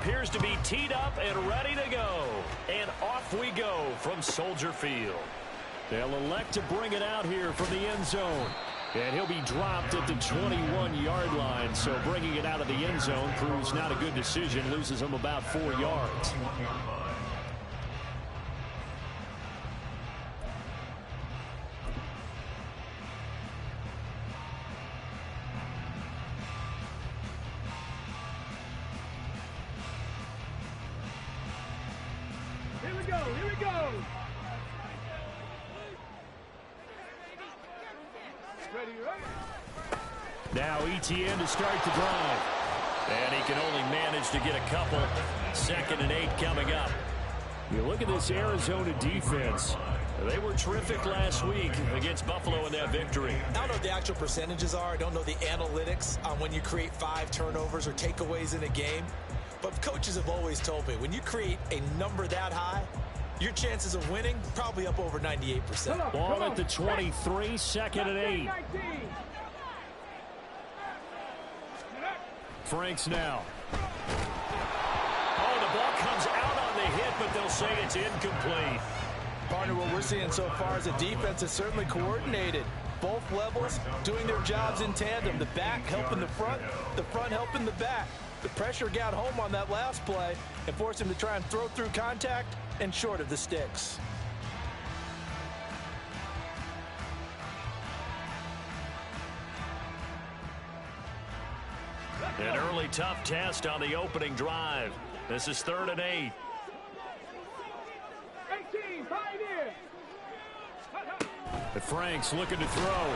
appears to be teed up and ready to go. And off we go from Soldier Field. They'll elect to bring it out here from the end zone. And he'll be dropped at the 21-yard line. So bringing it out of the end zone proves not a good decision. Loses him about 4 yards. Here we go. Ready. Now ETN to start the drive. And he can only manage to get a couple. 2nd and 8 coming up. You look at this Arizona defense. They were terrific last week against Buffalo in that victory. I don't know what the actual percentages are. I don't know the analytics on when you create 5 turnovers or takeaways in a game. But coaches have always told me, when you create a number that high, your chances of winning probably up over 98%. Ball at the 23, 2nd and 8. Franks now. Oh, the ball comes out on the hit, but they'll say it's incomplete. Partner, what we're seeing so far is the defense is certainly coordinated. Both levels doing their jobs in tandem. The back helping the front helping the back. The pressure got home on that last play and forced him to try and throw through contact and short of the sticks. An early tough test on the opening drive. This is 3rd and 8. 18, pioneer. Franks looking to throw.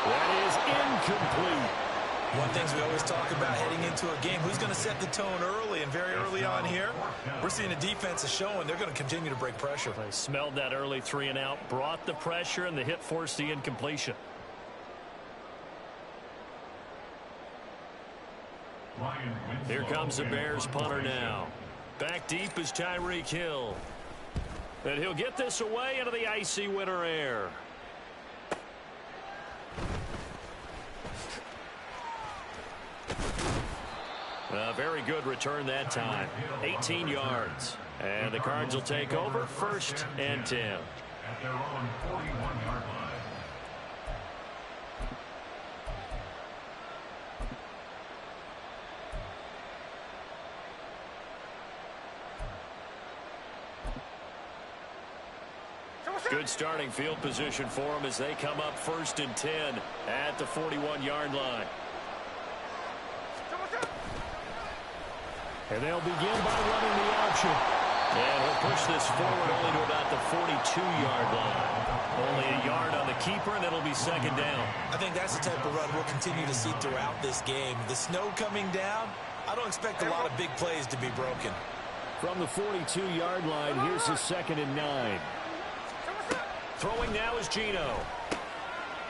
That is incomplete. One thing we always talk about heading into a game, who's going to set the tone early, and very early on here, we're seeing the defense is showing they're going to continue to break pressure. They smelled that early 3 and out, brought the pressure, and the hit forced the incompletion. Here comes the Bears punter now. Back deep is Tyreek Hill. And he'll get this away into the icy winter air. A very good return that time. 18 yards. And the Cards will take over 1st and 10. At their own 41-yard line. Good starting field position for them as they come up 1st and 10 at the 41-yard line. And they'll begin by running the option. And he'll push this forward only to about the 42-yard line. Only a yard on the keeper, and it'll be 2nd down. I think that's the type of run we'll continue to see throughout this game. The snow coming down, I don't expect a lot of big plays to be broken. From the 42-yard line, here's the 2nd and 9. Throwing now is Geno.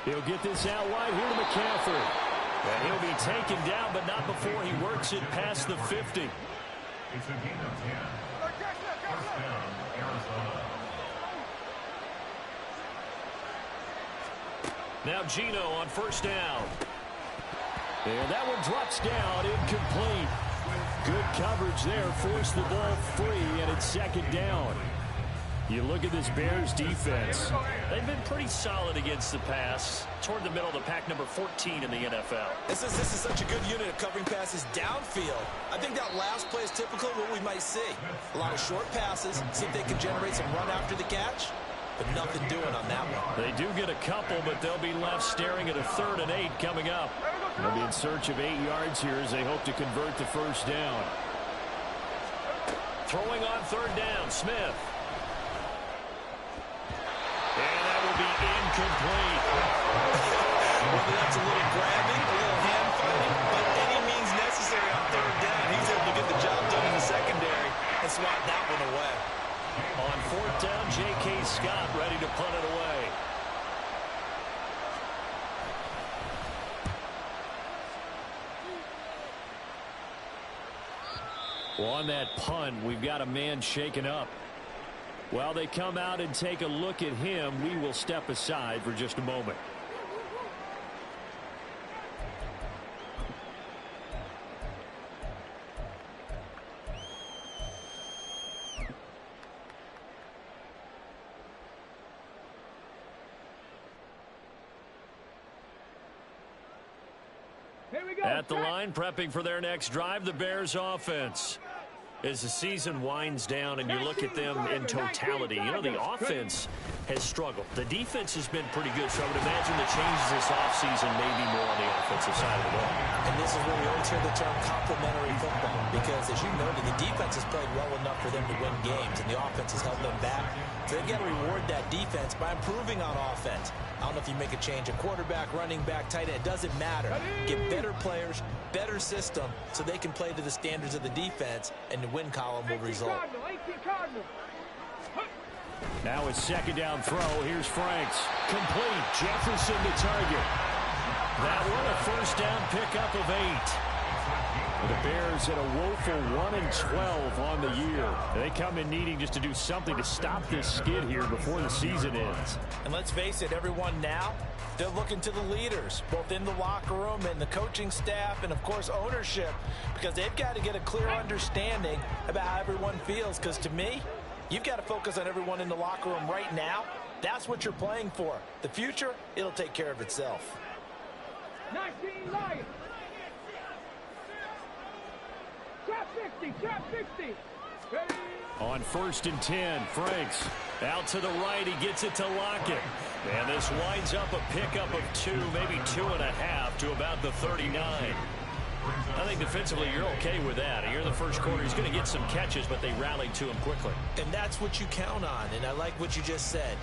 He'll get this out wide here to McCaffrey. And he'll be taken down, but not before he works it past the 50. It's a gain of 10. First down, Arizona. Now Geno on 1st down. And that one drops down, incomplete. Good coverage there, forced the ball free, and it's 2nd down. You look at this Bears defense. They've been pretty solid against the pass. Toward the middle of the pack, number 14 in the NFL. This is such a good unit of covering passes downfield. I think that last play is typical of what we might see. A lot of short passes, see if they can generate some run after the catch, but nothing doing on that one. They do get a couple, but they'll be left staring at a 3rd and 8 coming up. They'll be in search of 8 yards here as they hope to convert the 1st down. Throwing on 3rd down, Smith. And that will be incomplete. Whether that's a little grabbing, a little hand fighting, but any means necessary on 3rd down, he's able to get the job done in the secondary and swat that one away. On 4th down, J.K. Scott ready to punt it away. Well, on that punt, we've got a man shaken up. While they come out and take a look at him, we will step aside for just a moment. At the line, prepping for their next drive, the Bears offense. As the season winds down and you look at them in totality, you know, the offense has struggled. The defense has been pretty good, so I would imagine the changes this offseason may be more on the offensive side of the ball. And this is where we always hear the term complementary football, because as you noted, the defense has played well enough for them to win games, and the offense has held them back. So they've got to reward that defense by improving on offense. I don't know if you make a change, a quarterback, running back, tight end, it doesn't matter. Get better players, better system, so they can play to the standards of the defense, and the win column will result. Now it's second down throw. Here's Franks. Complete. Jefferson to target. That one a first down pickup of 8. The Bears at a woeful 1-12 on the year. They come in needing just to do something to stop this skid here before the season ends. And let's face it, everyone now, they're looking to the leaders, both in the locker room and the coaching staff and, of course, ownership, because they've got to get a clear understanding about how everyone feels. Because to me, you've got to focus on everyone in the locker room right now. That's what you're playing for. The future, it'll take care of itself. 19 Lions. Trap 60, trap 60. Ready? On 1st and 10, Franks out to the right. He gets it to Lockett. And this winds up a pickup of 2, maybe 2.5 to about the 39. I think defensively you're okay with that. Here in the first quarter, he's going to get some catches, but they rallied to him quickly. And that's what you count on, and I like what you just said.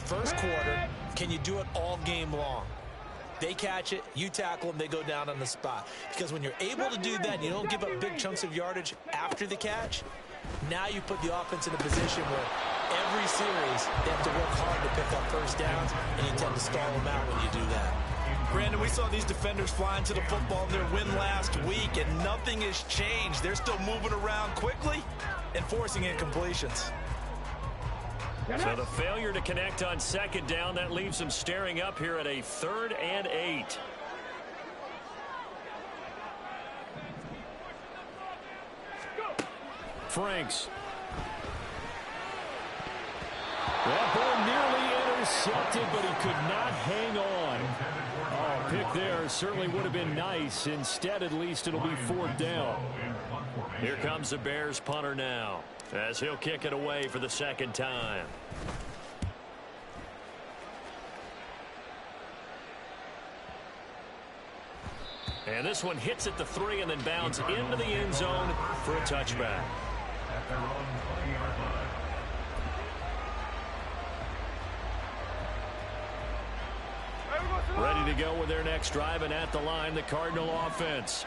First quarter, can you do it all game long? They catch it, you tackle them, they go down on the spot. Because when you're able to do that and you don't give up big chunks of yardage after the catch, now you put the offense in a position where every series they have to work hard to pick up first downs, and you tend to stall them out when you do that. Brandon, we saw these defenders flying to the football in their win last week, and nothing has changed. They're still moving around quickly and forcing incompletions. So the failure to connect on second down, that leaves them staring up here at a 3rd and 8. Franks. That ball nearly intercepted, but he could not hang on. Oh, pick there certainly would have been nice. Instead, at least it'll be 4th down. Here comes the Bears punter now, as he'll kick it away for the second time. And this one hits at the 3 and then bounds into the end zone for a touchback. At their own 20-yard line. Ready to go with their next drive, and at the line, the Cardinal offense.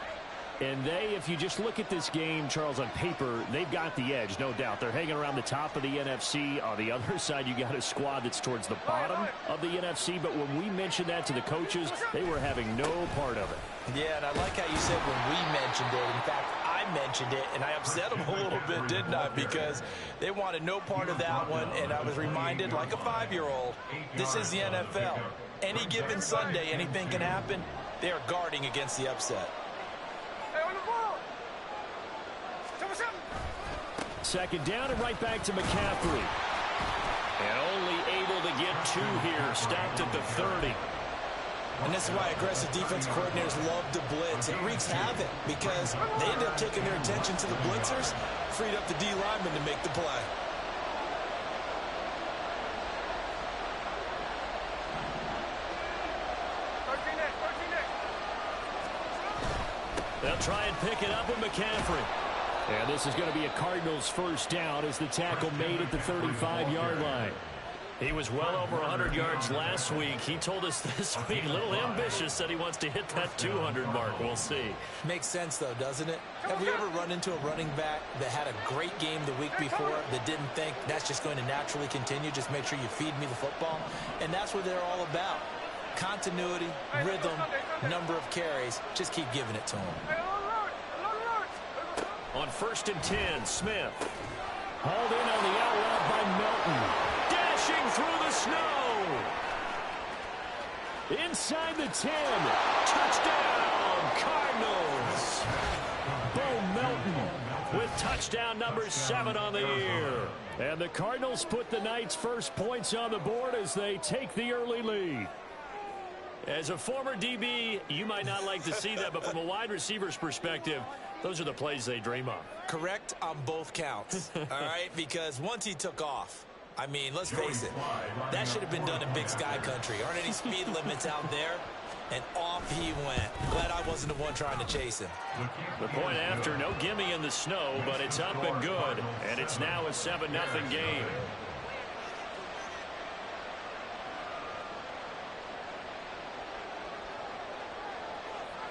And they, if you just look at this game, Charles, on paper, they've got the edge, no doubt. They're hanging around the top of the NFC. On the other side, you got a squad that's towards the bottom of the NFC. But when we mentioned that to the coaches, they were having no part of it. Yeah, and I like how you said when we mentioned it. In fact, I mentioned it, and I upset them a little bit, didn't I? Because they wanted no part of that one, and I was reminded, like a 5-year-old, this is the NFL. Any given Sunday, anything can happen. They are guarding against the upset. Second down and right back to McCaffrey. And only able to get 2 here. Stopped at the 30. And this is why aggressive defense coordinators love to blitz. It wreaks havoc because they end up taking their attention to the blitzers, freed up the D lineman to make the play. They'll try and pick it up with McCaffrey. And this is going to be a Cardinals first down as the tackle made at the 35-yard line. He was well over 100 yards last week. He told us this week, a little ambitious, said he wants to hit that 200 mark. We'll see. Makes sense, though, doesn't it? Have we ever run into a running back that had a great game the week before that didn't think that's just going to naturally continue? Just make sure you feed me the football. And that's what they're all about. Continuity, rhythm, number of carries. Just keep giving it to him. On 1st and 10, Smith. Hauled in on the out route by Melton. Dashing through the snow. Inside the 10. Touchdown, Cardinals. Bo Melton with touchdown number 7 on the year. And the Cardinals put the night's first points on the board as they take the early lead. As a former DB, you might not like to see that, but from a wide receiver's perspective, those are the plays they dream of. Correct on both counts, all right? Because once he took off, I mean, let's face it, that should have been done in Big Sky country. Aren't any speed limits out there? And off he went. Glad I wasn't the one trying to chase him. The point after, no gimme in the snow, but it's up and good. And it's now a 7-0 game.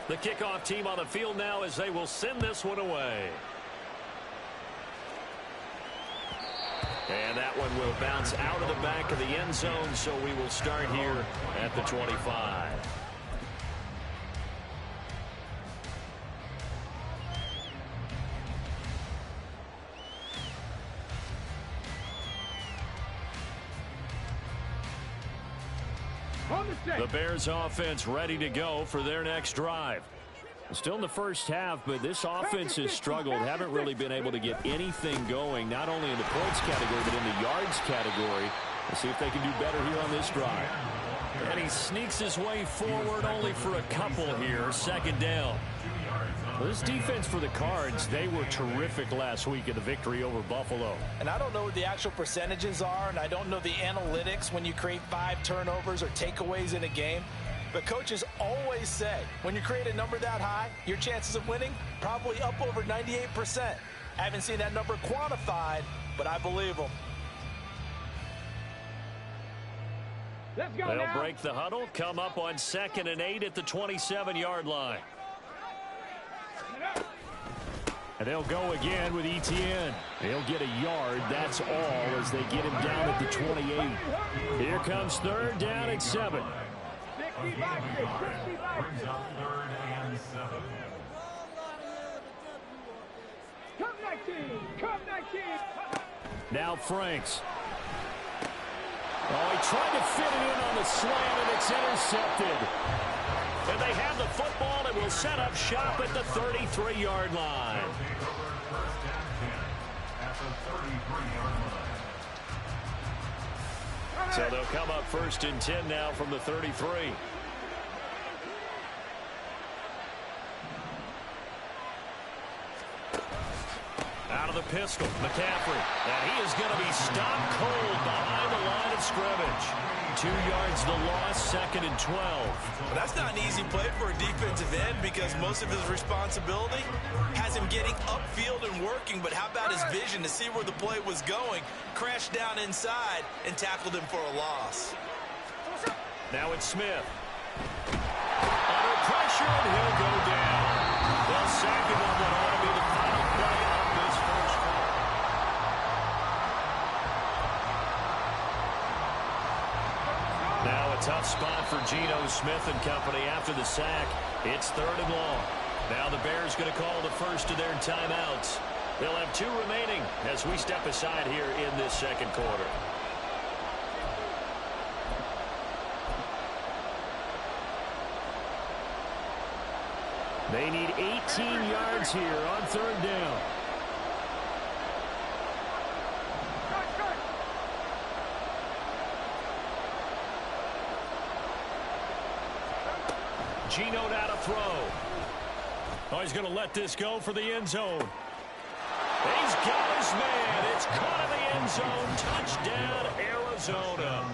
The kickoff team on the field now as they will send this one away. And that one will bounce out of the back of the end zone, so we will start here at the 25. The Bears offense ready to go for their next drive. Still in the first half, but this offense has struggled. Haven't really been able to get anything going, not only in the points category, but in the yards category. Let's see if they can do better here on this drive. And he sneaks his way forward only for a couple here. Second down. Well, this defense for the Cards, they were terrific last week in the victory over Buffalo. And I don't know what the actual percentages are, and I don't know the analytics when you create 5 turnovers or takeaways in a game. But coaches always say, when you create a number that high, your chances of winning probably up over 98%. I haven't seen that number quantified, but I believe them. Let's go They'll now. break the huddle, come up on 2nd and 8 at the 27-yard line. And they'll go again with Etienne. They'll get a yard, that's all, as they get him down at the 28. Here comes 3rd down at 7. 65, 65. Brings up 3rd and 7. Come 19. Come 19. Now Franks. Oh, he tried to fit it in on the slant, and it's intercepted. And they have the football and will set up shop at the 33-yard line. So they'll come up 1st and 10 now from the 33. Out of the pistol, McCaffrey. And he is going to be stopped cold behind the line of scrimmage. 2 yards the loss, 2nd and 12. Well, that's not an easy play for a defensive end because most of his responsibility has him getting upfield and working. But how about his vision to see where the play was going, crashed down inside, and tackled him for a loss. Now it's Smith. Under pressure, and he'll go down. They'll sack him on what ought to be the final play of this first quarter. Now a tough spot for Geno Smith and company after the sack. It's 3rd and long. Now the Bears going to call the first of their timeouts. They'll have 2 remaining as we step aside here in this second quarter. They need 18 yards here on 3rd down. Geno out to throw. Oh, he's going to let this go for the end zone. He's got his man. It's caught in the end zone. Touchdown, Arizona.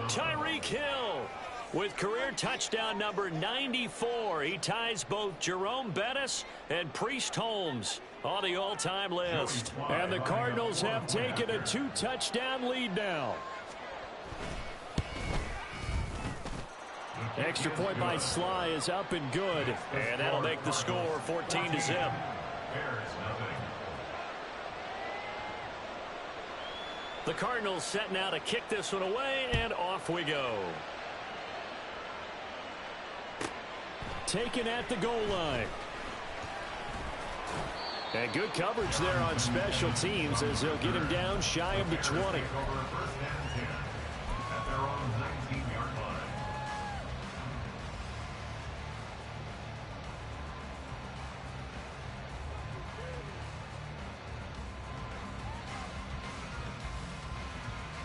Tyreek Hill with career touchdown number 94. He ties both Jerome Bettis and Priest Holmes on the all-time list. And the Cardinals have taken a 2-touchdown lead now. Extra point by Sly is up and good. And that'll make the score 14-0. The Cardinals set now to kick this one away, and off we go. Taken at the goal line. And good coverage there on special teams as they'll get him down shy of the 20.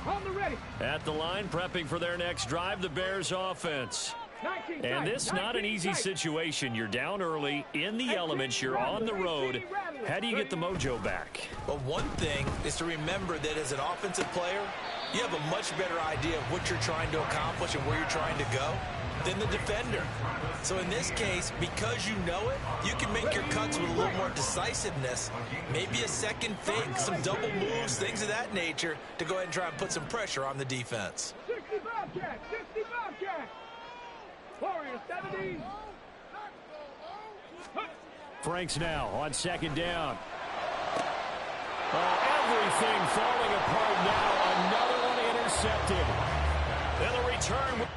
On the ready. At the line, prepping for their next drive, the Bears offense. 19 And strikes, this not an 19 easy strikes. situation. You're down early, in the elements, you're on the road. How do you get the mojo back? Well, one thing is to remember that as an offensive player, you have a much better idea of what you're trying to accomplish and where you're trying to go than the defender. So in this case, because you know it, you can make your cuts with a little more decisiveness, maybe a second fake, some double moves, things of that nature, to go ahead and try and put some pressure on the defense. 60 Bobcats, 60 Bobcats. Warriors 70. Franks now on second down. Oh, everything falling apart now. Another one intercepted. And the return.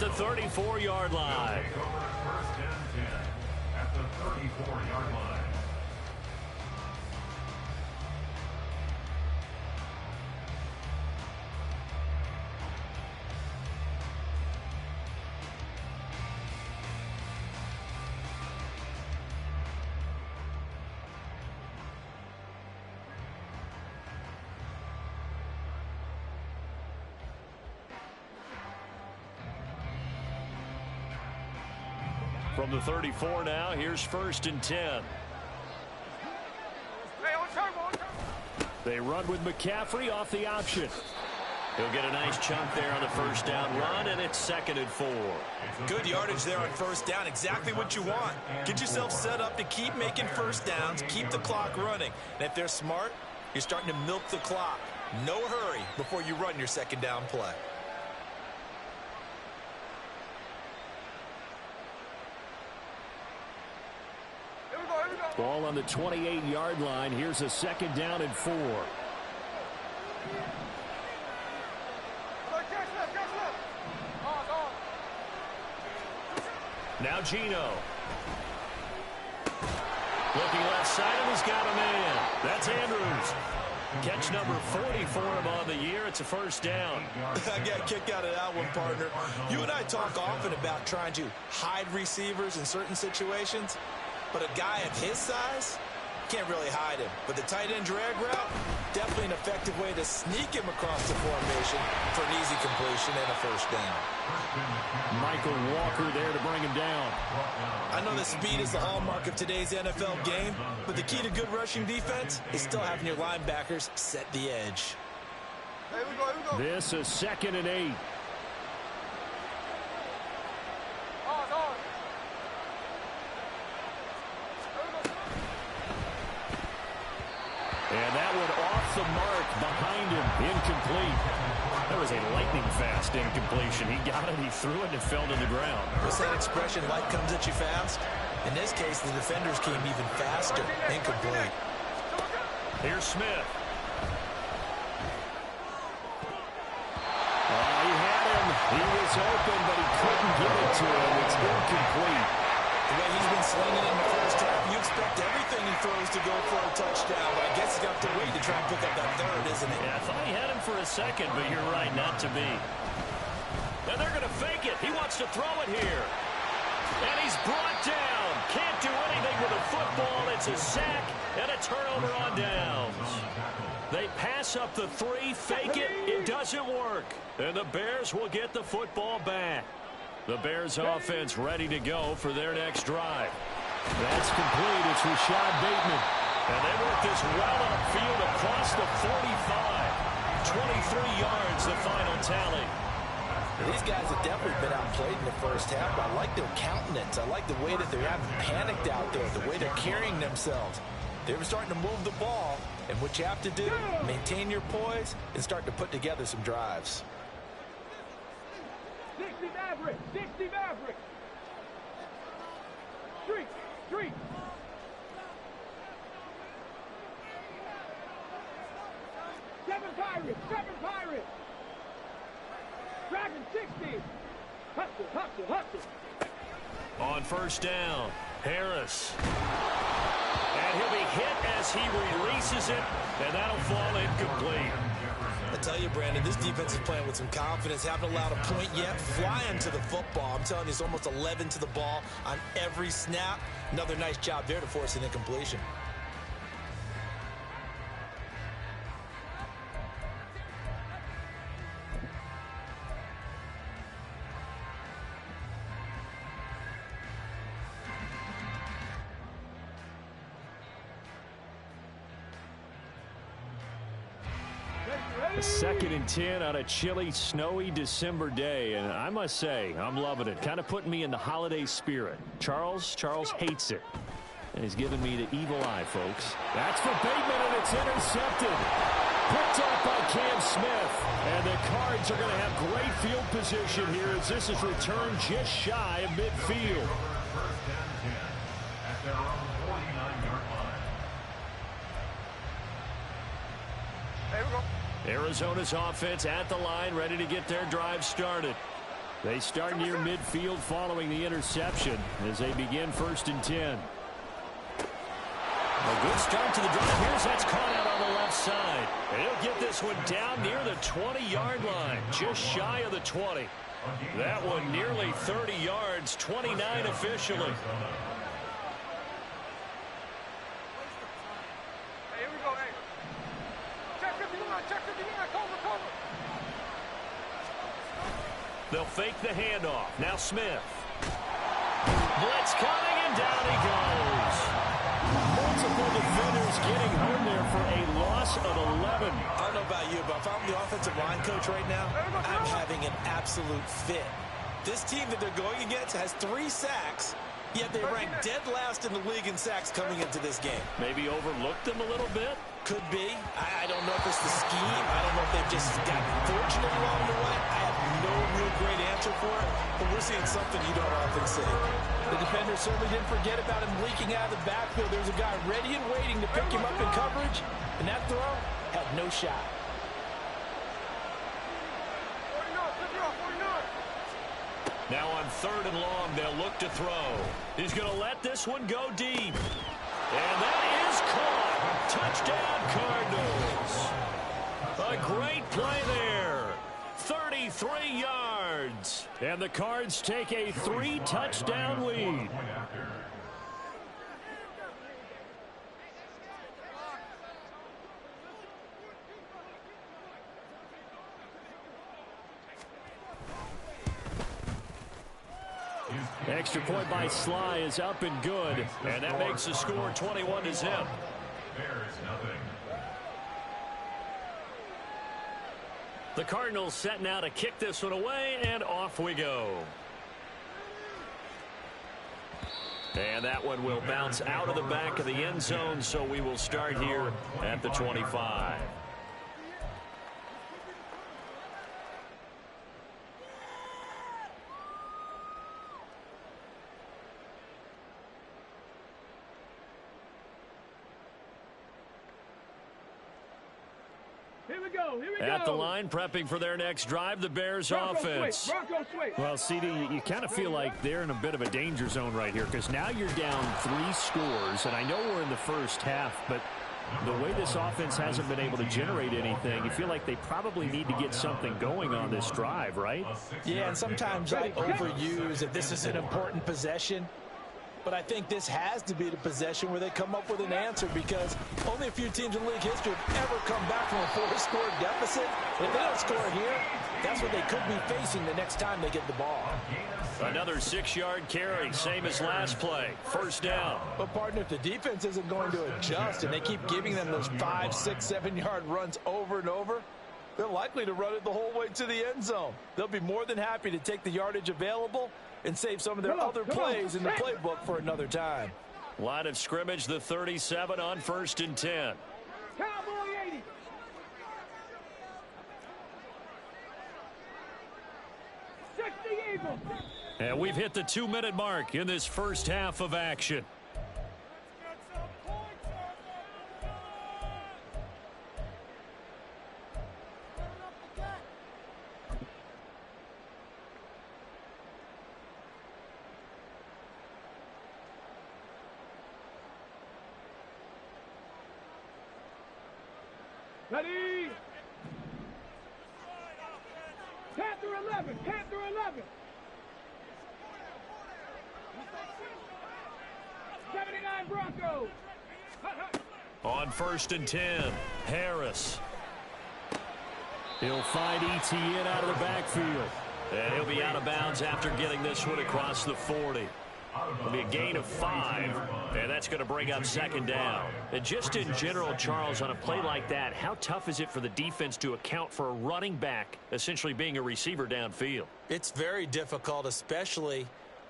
the 34-yard line. Take over first and 10 at the 34-yard line. From the 34 now, here's first and 10. They run with McCaffrey off the option. He'll get a nice chunk there on the first down run, and it's 2nd and 4. Good yardage there on first down. Exactly what you want. Get yourself set up to keep making first downs, keep the clock running. And if they're smart, you're starting to milk the clock. No hurry before you run your second down play. Ball on the 28-yard line. Here's a 2nd down and 4. Now Geno. Looking left side, and he's got a man. That's Andrews. Catch number 40 for him on the year. It's a first down. I got a kick out of that one, partner. You and I talk often about trying to hide receivers in certain situations. But a guy of his size, can't really hide him. But the tight end drag route, definitely an effective way to sneak him across the formation for an easy completion and a first down. Michael Walker there to bring him down. I know that speed is the hallmark of today's NFL game, but the key to good rushing defense is still having your linebackers set the edge. Here we go. This is 2nd and 8. And that one off the mark behind him. Incomplete. That was a lightning-fast incompletion. He got it, he threw it, and it fell to the ground. What's that expression, light comes at you fast? In this case, the defenders came even faster. Incomplete. Here's Smith. He had him. He was open, but he couldn't get it to him. It's incomplete. The way he's been slinging in the first half, you expect everything he throws to go for a touchdown, but I guess he's got to wait to try and pick up that third, isn't it? Yeah, I thought he had him for a second, but you're right, not to be. And they're going to fake it. He wants to throw it here. And he's brought down. Can't do anything with a football. It's a sack and a turnover on downs. They pass up the 3, fake it. It doesn't work. And the Bears will get the football back. The Bears offense ready to go for their next drive. That's complete. It's Rashad Bateman. And they work this well upfield across the 45. 23 yards, the final tally. These guys have definitely been outplayed in the first half, but I like their countenance. I like the way that they haven't panicked out there, the way they're carrying themselves. They're starting to move the ball, and what you have to do, maintain your poise and start to put together some drives. 60 Maverick. 60 Maverick. Street. Seven Pirates. Dragon 60. Hustle. On first down, Harris. And he'll be hit as he releases it, and that'll fall incomplete. I tell you, Brandon, this defense is playing with some confidence. Haven't allowed a point yet. Flying to the football. I'm telling you, it's almost 11 to the ball on every snap. Another nice job there to force an incompletion. Second and 10 on a chilly, snowy December day, and I must say, I'm loving it. Kind of putting me in the holiday spirit. Charles hates it, and he's giving me the evil eye, folks. That's for Bateman, and it's intercepted. Picked off by Cam Smith, and the Cards are going to have great field position here as this is returned just shy of midfield. First and 10 at their own 49-yard line. There we go. Arizona's offense at the line, ready to get their drive started. They start near midfield following the interception as they begin 1st and 10. A good start to the drive. Here's that's caught out on the left side. And he'll get this one down near the 20-yard line, just shy of the 20. That one nearly 30 yards, 29 officially. Hey, here we go, hey. Check 59, cover. They'll fake the handoff. Now Smith. Blitz coming, and down he goes. Multiple defenders getting home there for a loss of 11. I don't know about you, but if I'm the offensive line coach right now, I'm having an absolute fit. This team that they're going against has 3 sacks, yet they rank dead last in the league in sacks coming into this game. Maybe overlooked them a little bit. Could be. I don't know if it's the scheme. I don't know if they've just gotten fortunate along the way. I have no real great answer for it, but we're seeing something you don't often see. The defender certainly didn't forget about him leaking out of the backfield. There's a guy ready and waiting to pick him up in coverage, and that throw had no shot. 49. Now on 3rd and long, they'll look to throw. He's going to let this one go deep. And that is caught. Touchdown, Cardinals. A great play there. 33 yards. And the Cards take a 3-touchdown lead. Extra point by Sly is up and good, and that makes the score 21-0. Bears nothing. The Cardinals set now to kick this one away, and off we go. And that one will bounce out of the back of the end zone, so we will start here at the 25. Here we go. At the line, prepping for their next drive, the Bears offense. Bronco switch. Well, CD, you kind of feel like they're in a bit of a danger zone right here because now you're down 3 scores, and I know we're in the first half, but the way this offense hasn't been able to generate anything, you feel like they probably need to get something going on this drive, right? Yeah, and sometimes I overuse that this is an important possession. But I think this has to be the possession where they come up with an answer because only a few teams in league history have ever come back from a 4-score deficit. If they don't score here, that's what they could be facing the next time they get the ball. Another 6-yard carry, same as last play. 1st down. But, partner, if the defense isn't going to adjust and they keep giving them those 5, 6, 7-yard runs over and over, they're likely to run it the whole way to the end zone. They'll be more than happy to take the yardage available and save some of their other plays in the playbook for another time. Line of scrimmage, the 37 on 1st and 10. Cowboy 80. Eagles. And we've hit the 2-minute mark in this first half of action. Ready? Panther 11. Panther 11. 79 Broncos. On 1st and 10, Harris. He'll find Etienne out of the backfield. And he'll be out of bounds after getting this one across the 40. It'll be a gain of 5, and that's going to bring up 2nd down. And just in general, Charles, on a play like that, how tough is it for the defense to account for a running back essentially being a receiver downfield? It's very difficult, especially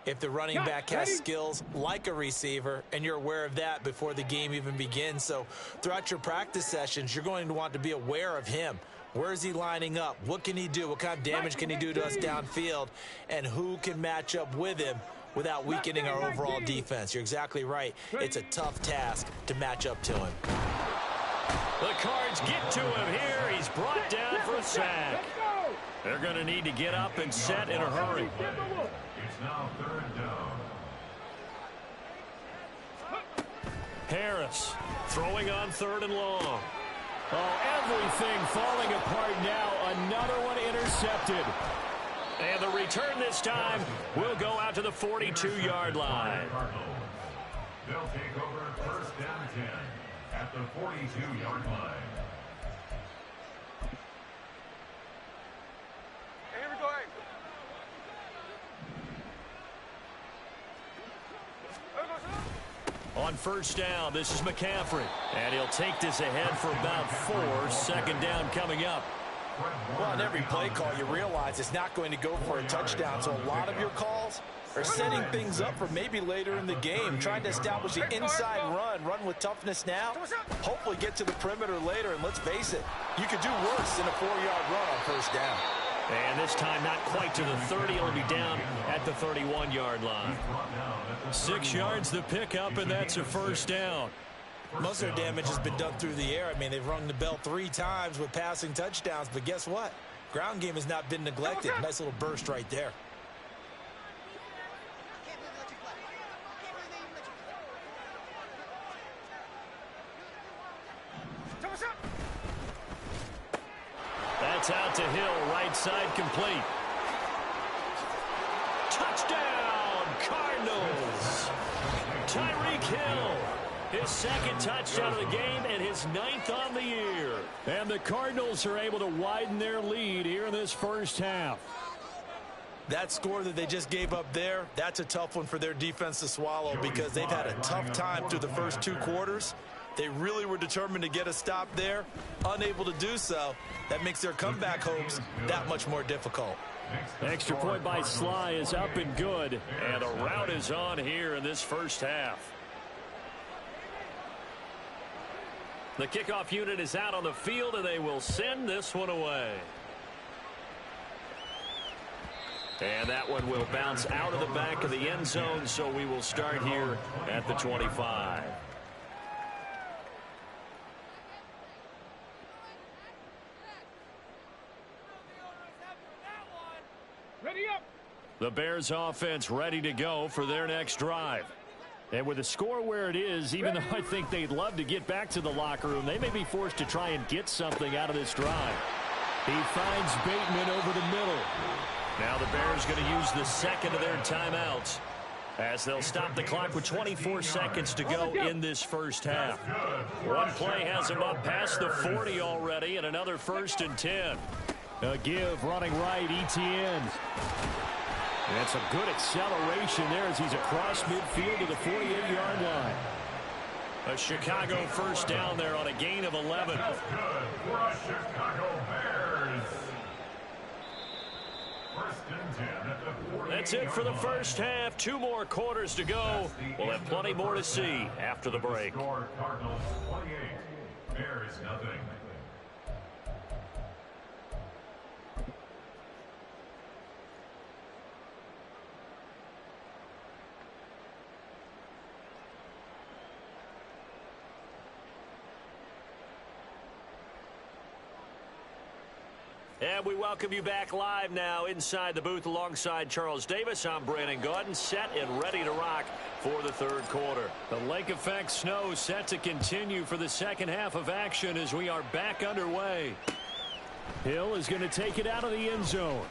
if the running back has skills like a receiver, and you're aware of that before the game even begins. So throughout your practice sessions, you're going to want to be aware of him. Where is he lining up? What can he do? What kind of damage can he do to us downfield? And who can match up with him without weakening our overall defense? You're exactly right. It's a tough task to match up to him. The Cards get to him here. He's brought down for a sack. They're going to need to get up and set in a hurry. It's now 3rd down. Harris throwing on 3rd and long. Oh, everything falling apart now. Another one intercepted. And the return this time will go out to the 42-yard line. They'll take over 1st down 10 at the 42-yard line. Here we go, hey. On 1st down, this is McCaffrey. And he'll take this ahead for about 4. 2nd down coming up. Well, on every play call, you realize it's not going to go for a touchdown. So a lot of your calls are setting things up for maybe later in the game, trying to establish the inside run with toughness now, hopefully get to the perimeter later. And let's face it, you could do worse than a 4-yard run on 1st down. And this time not quite to the 30. It'll be down at the 31-yard line. 6 yards the pickup, and that's a 1st down. Most of their damage has been done through the air. I mean, they've rung the bell 3 times with passing touchdowns, but guess what? Ground game has not been neglected. Nice little burst right there. That's out to Hill, right side complete. Touchdown, Cardinals! Tyreek Hill, his 2nd touchdown of the game and his 9th on the year. And the Cardinals are able to widen their lead here in this 1st half. That score that they just gave up there, that's a tough one for their defense to swallow because they've had a tough time through the first 2 quarters. They really were determined to get a stop there, unable to do so. That makes their comeback hopes that much more difficult. Extra point by Sly is up and good, and a rout is on here in this 1st half. The kickoff unit is out on the field, and they will send this one away. And that one will bounce out of the back of the end zone, so we will start here at the 25. Ready up. The Bears offense ready to go for their next drive. And with the score where it is, even though I think they'd love to get back to the locker room, they may be forced to try and get something out of this drive. He finds Bateman over the middle. Now the Bears going to use the 2nd of their timeouts as they'll stop the clock with 24 seconds to go in this 1st half. One play has him up past the 40 already, and another 1st and 10. A give running right, Etienne. And some good acceleration there as he's across midfield to the 48-yard line. A Chicago 1st down there on a gain of 11. That's good for a Chicago Bears. 1st and 10 at the 48. That's it for the 1st half. 2 more quarters to go. We'll have plenty more to see after the break. Score Cardinals 28, Bears nothing. And we welcome you back live now inside the booth alongside Charles Davis. I'm Brandon Gaudin, set and ready to rock for the 3rd quarter. The lake effect snow set to continue for the 2nd half of action as we are back underway. Hill is going to take it out of the end zone.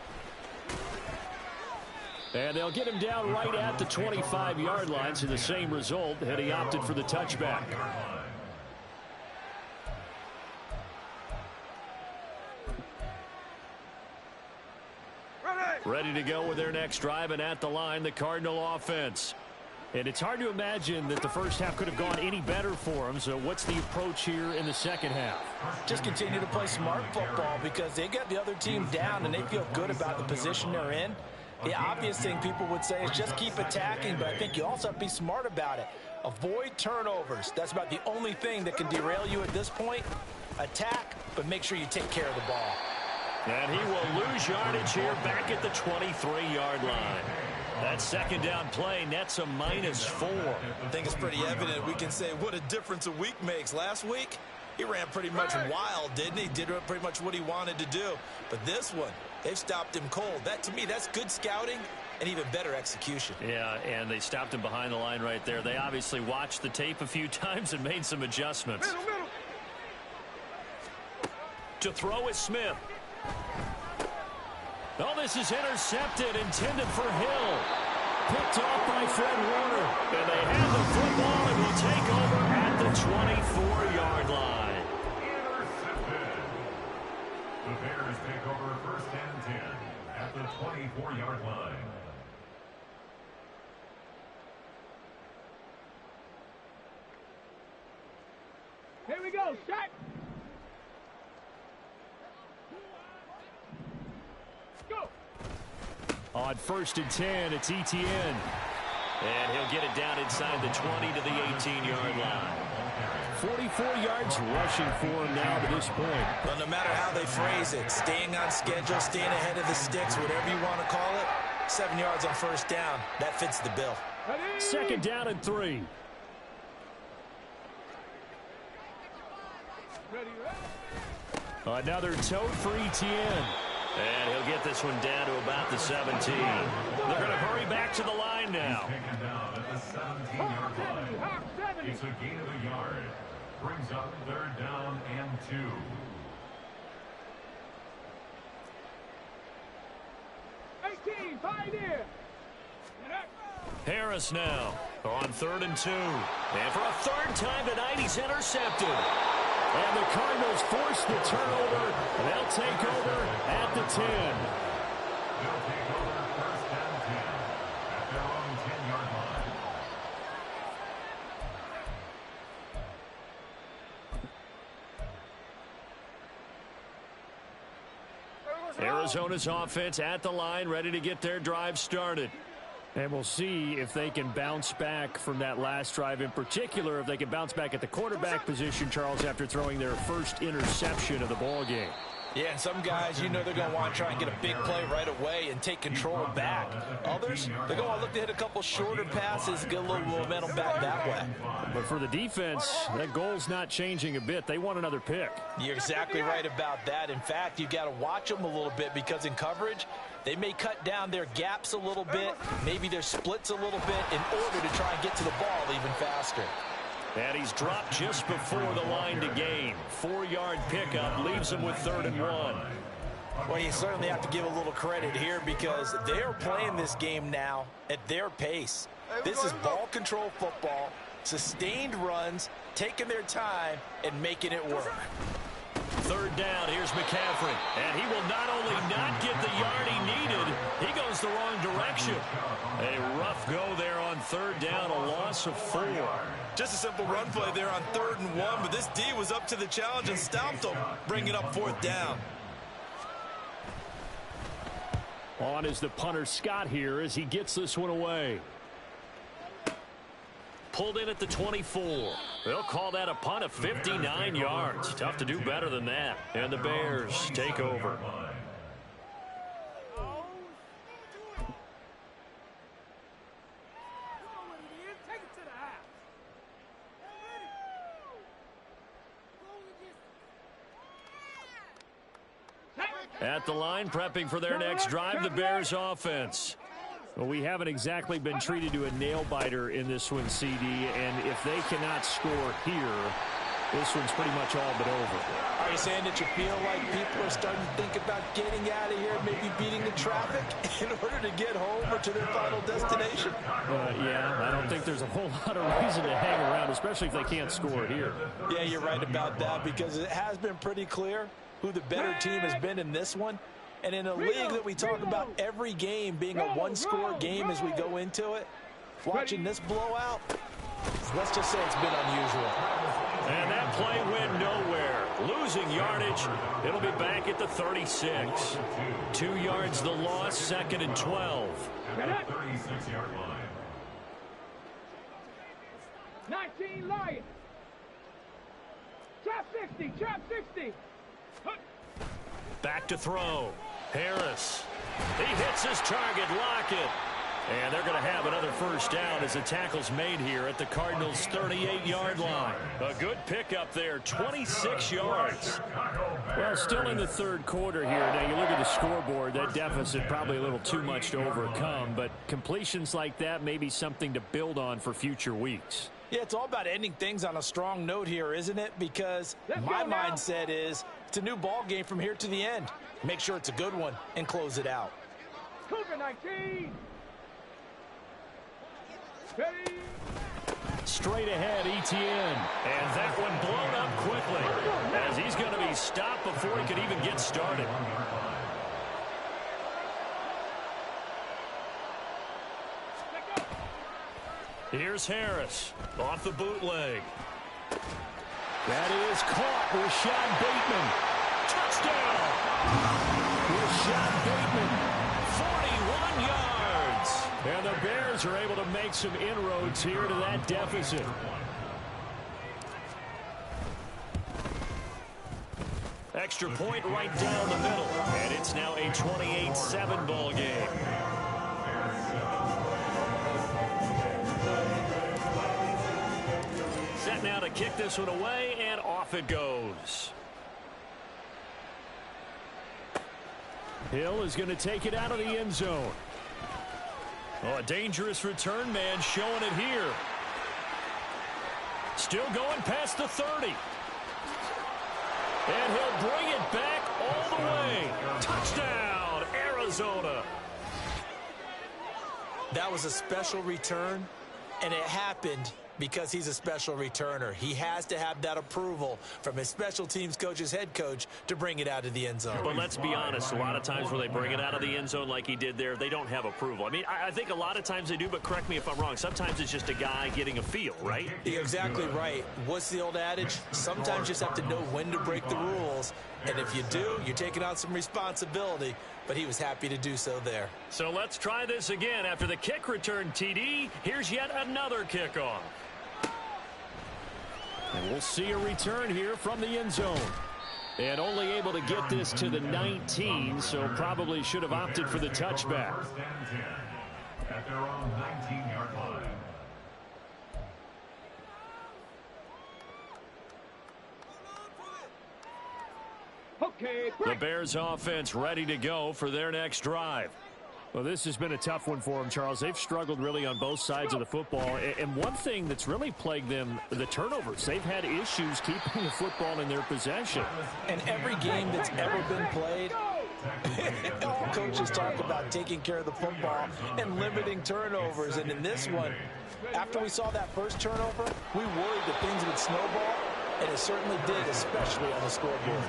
And they'll get him down right at the 25-yard line, so the same result had he opted for the touchback. Ready to go with their next drive, and at the line, the Cardinal offense. And it's hard to imagine that the 1st half could have gone any better for them. So what's the approach here in the 2nd half? Just continue to play smart football because they got the other team down and they feel good about the position they're in. The obvious thing people would say is just keep attacking, but I think you also have to be smart about it. Avoid turnovers. That's about the only thing that can derail you at this point. Attack, but make sure you take care of the ball. And he will lose yardage here back at the 23-yard line. That 2nd down play nets a -4. I think it's pretty evident. We can say what a difference a week makes. Last week, he ran pretty much wild, didn't he? Did pretty much what he wanted to do. But this one, They've stopped him cold. That, to me, that's good scouting and even better execution. Yeah, and they stopped him behind the line right there. They obviously watched the tape a few times and made some adjustments. Middle. To throw is Smith. Oh, this is intercepted, intended for Hill. Picked off by Fred Warner. And they have the football and will take over at the 24-yard line. Intercepted. The Bears take over first and 10 at the 24-yard line. Here we go, shot. Go. On first and 10, it's Etienne. And he'll get it down inside the 20 to the 18-yard line. 44 yards rushing for him now to this point. Well, no matter how they phrase it, staying on schedule, staying ahead of the sticks, whatever you want to call it, 7 yards on first down, that fits the bill. Second down and 3. Another tote for Etienne. And he'll get this one down to about the 17. They're going to hurry back to the line now. Taken down at the 17-yard line. It's a gain of a yard. Brings up third down and 2. Harris now on third and 2. And for a third time tonight, he's intercepted. And the Cardinals force the turnover. They'll take over at the 10. They'll take over first and 10 at their own 10-yard line. Arizona's offense at the line, ready to get their drive started. And we'll see if they can bounce back from that last drive, in particular, if they can bounce back at the quarterback position, Charles, after throwing their first interception of the ball game. Yeah, and some guys, you know they're going to want to try and get a big play right away and take control back. Others, they're going to look to hit a couple shorter passes, get a little momentum back that way. But for the defense, that goal's not changing a bit. They want another pick. You're exactly right about that. In fact, you've got to watch them a little bit because in coverage, they may cut down their gaps a little bit, maybe their splits a little bit in order to try and get to the ball even faster. And he's dropped just before the line to gain. 4-yard pickup leaves him with 3rd and 1. Well, you certainly have to give a little credit here because they're playing this game now at their pace. This is ball control football, sustained runs, taking their time, and making it work. 3rd down, here's McCaffrey. And he will not only not get the yard he needed, he goes the wrong direction. A rough go there on 3rd down, a loss of 4. Just a simple run play there on 3rd and 1, but this D was up to the challenge and stopped them, bringing up 4th down. On is the punter Scott here as he gets this one away. Pulled in at the 24. They'll call that a punt of 59 yards. Tough to do better than that. And the Bears take over. At the line, prepping for their next drive, the Bears offense. Well, we haven't exactly been treated to a nail-biter in this one, CD, and if they cannot score here, this one's pretty much all but over. Are you saying that you feel like people are starting to think about getting out of here, maybe beating the traffic in order to get home or to their final destination? Yeah, I don't think there's a whole lot of reason to hang around, especially if they can't score here. Yeah, you're right about that because it has been pretty clear who the better team has been in this one. And in a league that we talk about every game being a one-score game as we go into it, watching this blowout, let's just say it's been unusual. And that play went nowhere. Losing yardage. It'll be back at the 36. 2 yards the loss, 2nd and 12. At the 36-yard line. 19 Lions. Trap 60, trap 60. Back to throw. Harris. He hits his target, Lockett. And they're going to have another first down as the tackle's made here at the Cardinals' 38-yard line. A good pickup there, 26 yards. Well, still in the third quarter here. Now, you look at the scoreboard, that deficit probably a little too much to overcome, but completions like that may be something to build on for future weeks. Yeah, it's all about ending things on a strong note here, isn't it? Because my mindset is it's a new ball game from here to the end. Make sure it's a good one and close it out. Cougar 19. Straight ahead, Etienne. And that one blown up quickly as he's going to be stopped before he could even get started. Here's Harris off the bootleg. That is caught. Rashad Bateman. Touchdown. Rashad Bateman. 41 yards. And the Bears are able to make some inroads here to that deficit. Extra point right down the middle. And it's now a 28-7 ball game. Set now to kick this one away, and off it goes. Hill is going to take it out of the end zone. Oh, a dangerous return man showing it here. Still going past the 30. And he'll bring it back all the way. Touchdown, Arizona. That was a special return, and it happened because he's a special returner. He has to have that approval from his special teams coach's head coach to bring it out of the end zone. But let's be honest, a lot of times where they bring it out of the end zone like he did there, they don't have approval. I mean, I think a lot of times they do, but correct me if I'm wrong. Sometimes it's just a guy getting a feel, right? You're exactly right. What's the old adage? Sometimes you just have to know when to break the rules. And if you do, you're taking on some responsibility. But he was happy to do so there. So let's try this again. After the kick return, TD, here's yet another kickoff. And we'll see a return here from the end zone. And only able to get this to the 19, so probably should have opted for the touchback. First and 10 at their own 19-yard line. Okay, The Bears offense ready to go for their next drive. Well, this has been a tough one for them, Charles. They've struggled really on both sides of the football. And one thing that's really plagued them, the turnovers. They've had issues keeping the football in their possession. And every game that's ever been played, all coaches talk about taking care of the football and limiting turnovers. And in this one, after we saw that first turnover, we worried that things would snowball. And it certainly did, especially on the scoreboard.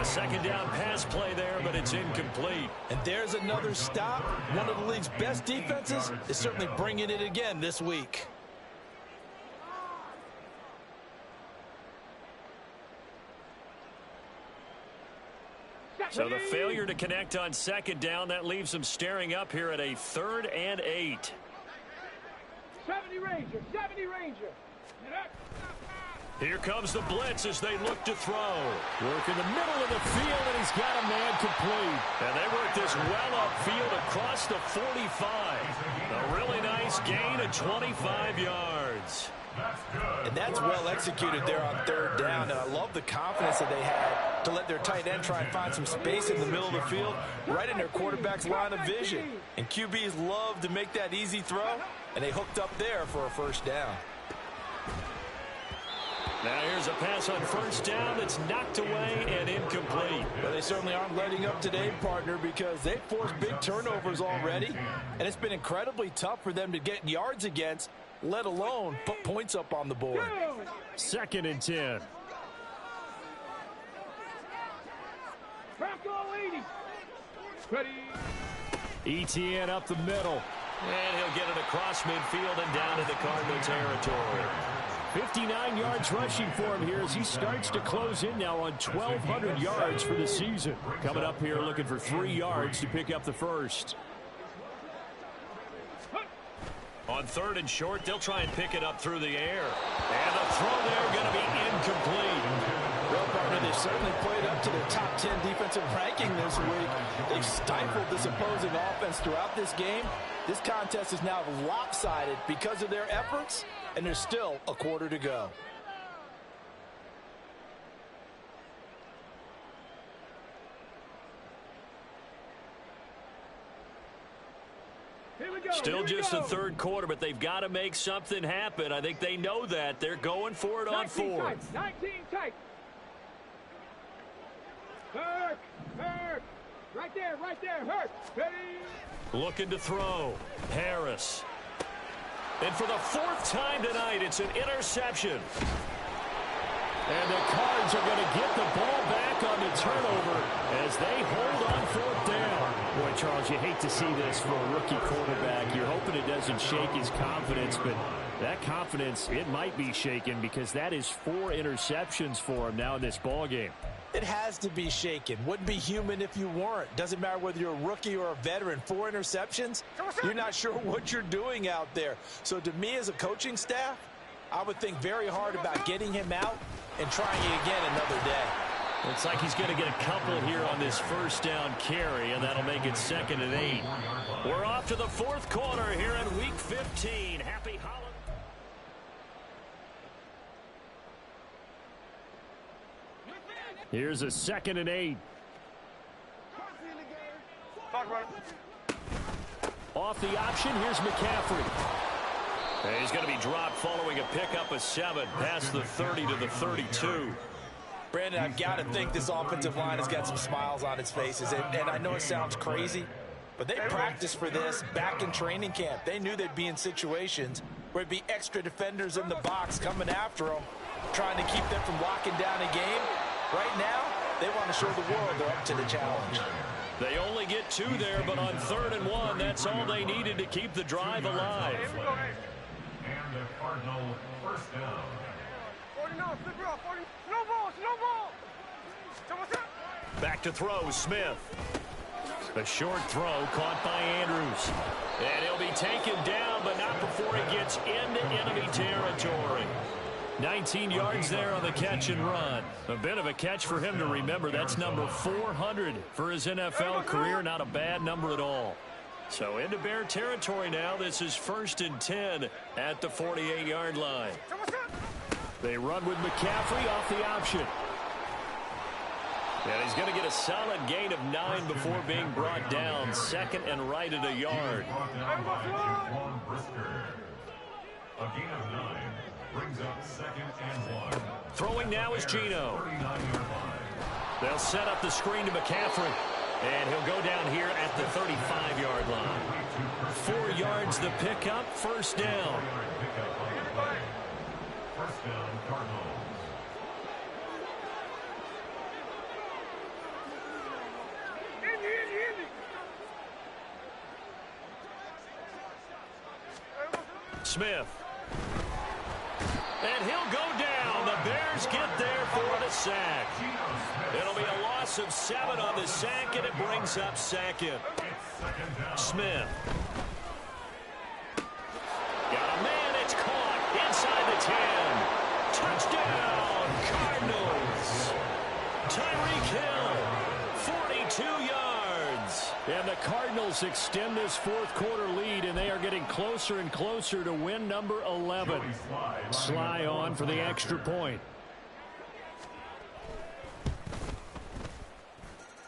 A second down pass play there, but it's incomplete. And there's another stop. One of the league's best defenses is certainly bringing it again this week. So the failure to connect on second down, that leaves them staring up here at a 3rd and 8. 70 Ranger, 70 Ranger. Here comes the blitz as they look to throw. Work in the middle of the field, and he's got a man complete. And they work this well upfield across the 45. A really nice gain of 25 yards. And that's well executed there on 3rd down. And I love the confidence that they had to let their tight end try and find some space in the middle of the field, right in their quarterback's line of vision. And QBs love to make that easy throw, and they hooked up there for a first down. Now here's a pass on first down that's knocked away and incomplete. But they certainly aren't letting up today, partner, because they've forced big turnovers already. And it's been incredibly tough for them to get yards against, let alone put points up on the board. 2nd and 10. Bronco 80. Ready. Etienne up the middle. And he'll get it across midfield and down into Cardinal territory. 59 yards rushing for him here as he starts to close in now on 1,200 yards for the season. Coming up here looking for 3 yards to pick up the first. On 3rd and short, they'll try and pick it up through the air. And the throw there going to be incomplete. Well, partner. They've certainly played up to their top 10 defensive ranking this week. They've stifled this opposing offense throughout this game. This contest is now lopsided because of their efforts, and there's still a quarter to go. Still just the third quarter, but they've got to make something happen. I think they know that. They're going for it on fourth. 19 tight. Hurt. Right there, hurt. Ready. Looking to throw. Harris. And for the fourth time tonight, it's an interception. And the Cards are going to get the ball back on the turnover as they hold on fourth down. Boy, Charles, you hate to see this for a rookie quarterback. You're hoping it doesn't shake his confidence, but that confidence, it might be shaken because that is 4 interceptions for him now in this ball game. It has to be shaken. Wouldn't be human if you weren't. Doesn't matter whether you're a rookie or a veteran. 4 interceptions, you're not sure what you're doing out there. So to me as a coaching staff, I would think very hard about getting him out and trying it again another day. Looks like he's going to get a couple here on this first down carry, and that'll make it 2nd and 8. We're off to the fourth quarter here in Week 15. Happy holidays. Here's a 2nd and 8. Off the option, here's McCaffrey. And he's going to be dropped following a pickup of 7 past the 30 to the 32. Brandon, I've got to think this offensive line has got some smiles on its faces. And I know it sounds crazy, but they practiced for this back in training camp. They knew they'd be in situations where it'd be extra defenders in the box coming after them, trying to keep them from locking down a game. Right now, they want to show the world they're up to the challenge. They only get 2 there, but on 3rd and 1, that's all they needed to keep the drive alive. And the Cardinal first down. 49, flip it off, 40. Slow ball. Back to throw, Smith. A short throw caught by Andrews. And he'll be taken down, but not before he gets into enemy territory. 19 yards there on the catch and run. A bit of a catch for him to remember. That's number 400 for his NFL career. Not a bad number at all. So into Bear territory now. This is 1st and 10 at the 48-yard line. They run with McCaffrey off the option. And he's going to get a solid gain of 9 before being brought down. 2nd and right at a yard. A gain of 9 brings up 2nd and 1. Throwing now is Geno. They'll set up the screen to McCaffrey. And he'll go down here at the 35-yard line. 4 yards the pickup, 1st down. First down, Cardinals. Smith. And he'll go down. The Bears get there for the sack. It'll be a loss of 7 on the sack, and it brings up 2nd. Smith. Got a man. It's caught inside the 10. Touchdown, Cardinals. Tyreek Hill, 42 yards. And the Cardinals extend this fourth quarter lead, and they are getting closer and closer to win number 11. Sly on for the extra point.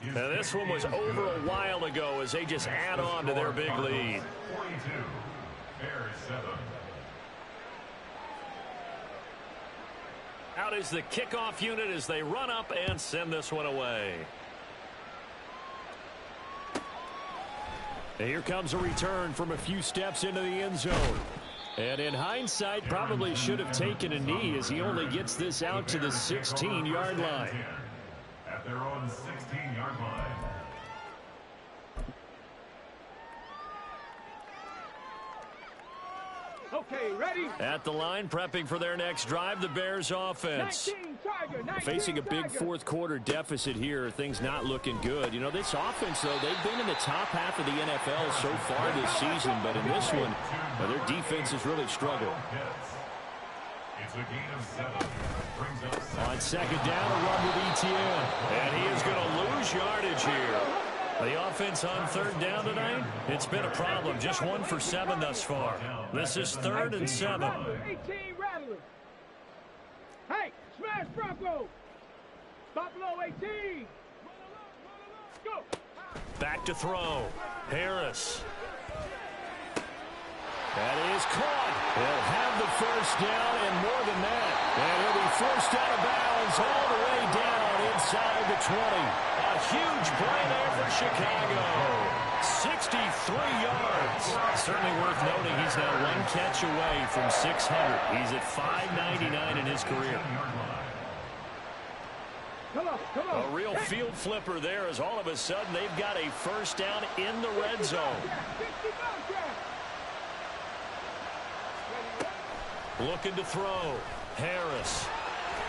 And this one was over a while ago as they just add on to their big lead. 42, Bears 7. Out is the kickoff unit as they run up and send this one away. And here comes a return from a few steps into the end zone. And in hindsight, probably should have taken a knee as he only gets this out to the 16-yard line. At their own 16-yard line. Okay, ready? At the line, prepping for their next drive, the Bears offense. 19 Tiger, Facing a big fourth quarter deficit here, things not looking good. You know, this offense, though, they've been in the top half of the NFL so far this season, but in this one, their defense has really struggled. It's a gain of 7. Brings up 7. On second down, a run with Etienne. And he is going to lose yardage here. The offense on third down tonight, it's been a problem. Just 1 for 7 thus far. This is 3rd and 7. 18 Rattlers. Hey, smash Bronco. Stop below 18. Go. Back to throw. Harris. That is caught. He'll have the first down and more than that. And he'll be forced out of bounds all the way down inside the 20. A huge play there for Chicago. 63 yards. Certainly worth noting he's now 1 catch away from 600. He's at 599 in his career. Come on. A real field flipper there as all of a sudden they've got a first down in the red zone. Looking to throw. Harris.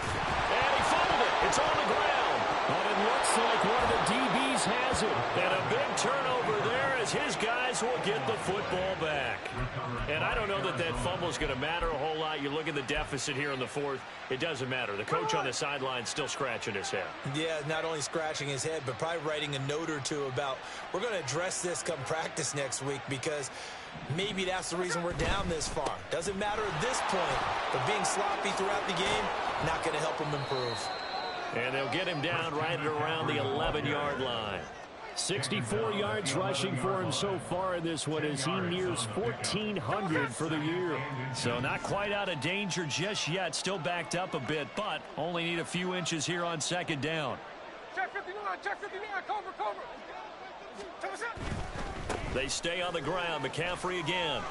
And he fumbled it. It's on the ground. But it looks like one of the DBs has it. And a big turnover there as his guys will get the football back. And I don't know that that fumble is going to matter a whole lot. You look at the deficit here in the 4th. It doesn't matter. The coach on the sideline still scratching his head. Yeah, not only scratching his head, but probably writing a note or two about we're going to address this come practice next week because maybe that's the reason we're down this far. Doesn't matter at this point, but being sloppy throughout the game, not going to help him improve. And they'll get him down right at around the 11-yard line. 64 yards rushing for him so far in this one as he nears 1,400 for the year. So not quite out of danger just yet. Still backed up a bit, but only need a few inches here on second down. Check 59, cover. They stay on the ground. McCaffrey again.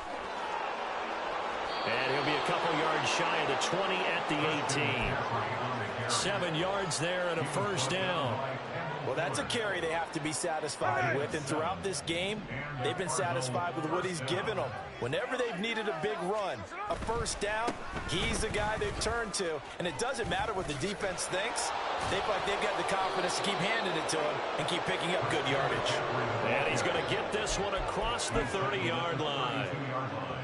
And he'll be a couple yards shy of the 20 at the 18. 7 yards there and a first down. Well, that's a carry they have to be satisfied with, and throughout this game, they've been satisfied with what he's given them. Whenever they've needed a big run, a first down, he's the guy they've turned to, and it doesn't matter what the defense thinks. They feel like they've got the confidence to keep handing it to him and keep picking up good yardage. And he's going to get this one across the 30-yard line.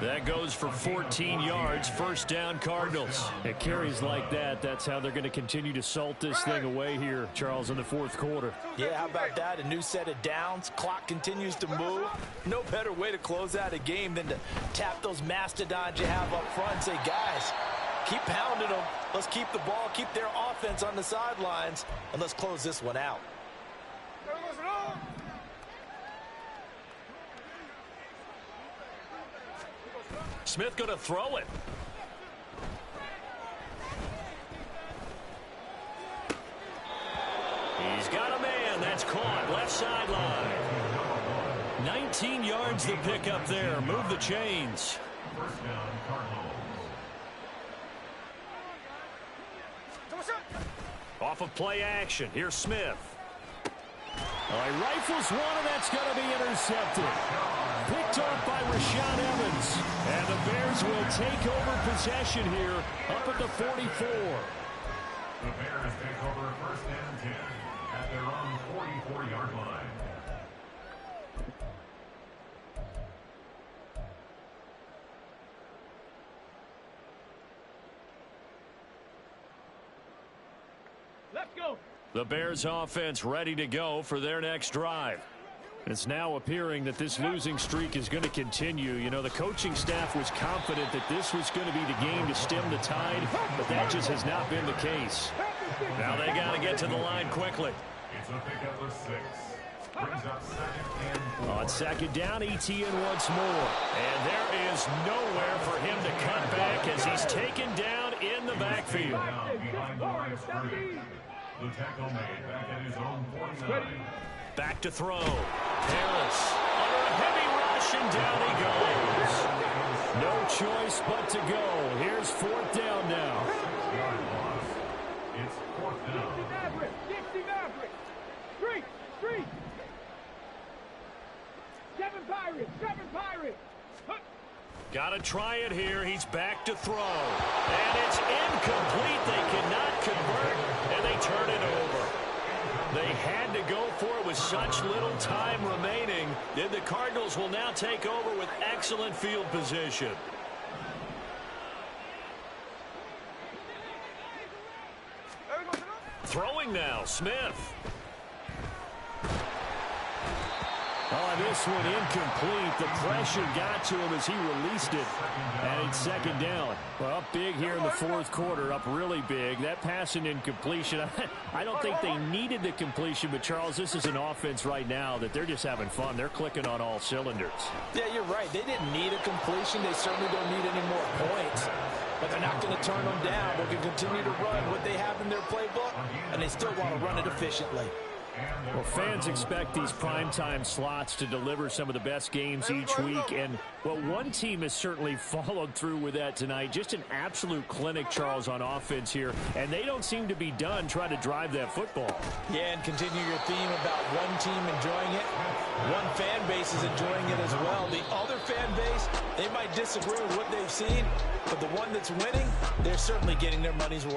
That goes for 14 yards. First down, Cardinals. At carries like that, that's how they're going to continue to salt this thing away here, Charles, in the 4th quarter. Yeah, how about that? A new set of downs. Clock continues to move. No better way to close out a game than to tap those mastodons you have up front and say, guys, keep pounding them. Let's keep the ball, keep their offense on the sidelines, and let's close this one out. Smith going to throw it. He's got a man. That's caught. Left sideline. 19 yards the pick up there. Move the chains. First down, Cardinals. Off of play action. Here's Smith. He rifles one, and that's going to be intercepted. Picked off by Rashaan Evans. And the Bears will take over possession here up at the 44. The Bears take over first and 10 at their own 44-yard line. Let's go. The Bears offense ready to go for their next drive. It's now appearing that this losing streak is going to continue. You know, the coaching staff was confident that this was going to be the game to stem the tide, but that just has not been the case. Now they got to get to the line quickly. It's a pickup of 6. Brings up second and 4. On second down, Etienne once more. And there is nowhere for him to cut back as he's taken down in the backfield. Down behind the line of scrimmage. The tackle made back at his own 49. Back to throw. Harris under a heavy rush, and down he goes. No choice but to go. Here's 4th down now. 6-yard loss. It's 4th down. Dixie Maverick. Street. 7 Pirates. Got to try it here. He's back to throw. And it's incomplete. They cannot convert, and they turn it over. They had to go for it with such little time remaining. Then the Cardinals will now take over with excellent field position. Throwing now, Smith. Oh, this one incomplete. The pressure got to him as he released it. And it's second down. Well, up big here in the fourth quarter, up really big. That pass and incompletion, I don't think they needed the completion, but, Charles, this is an offense right now that they're just having fun. They're clicking on all cylinders. Yeah, you're right. They didn't need a completion. They certainly don't need any more points. But they're not going to turn them down. They're going to continue to run what they have in their playbook, and they still want to run it efficiently. Well, fans expect these primetime slots to deliver some of the best games each week. And, well, one team has certainly followed through with that tonight. Just an absolute clinic, Charles, on offense here. And they don't seem to be done trying to drive that football. Yeah, and continue your theme about one team enjoying it. One fan base is enjoying it as well. The other fan base, they might disagree with what they've seen, but the one that's winning, they're certainly getting their money's worth.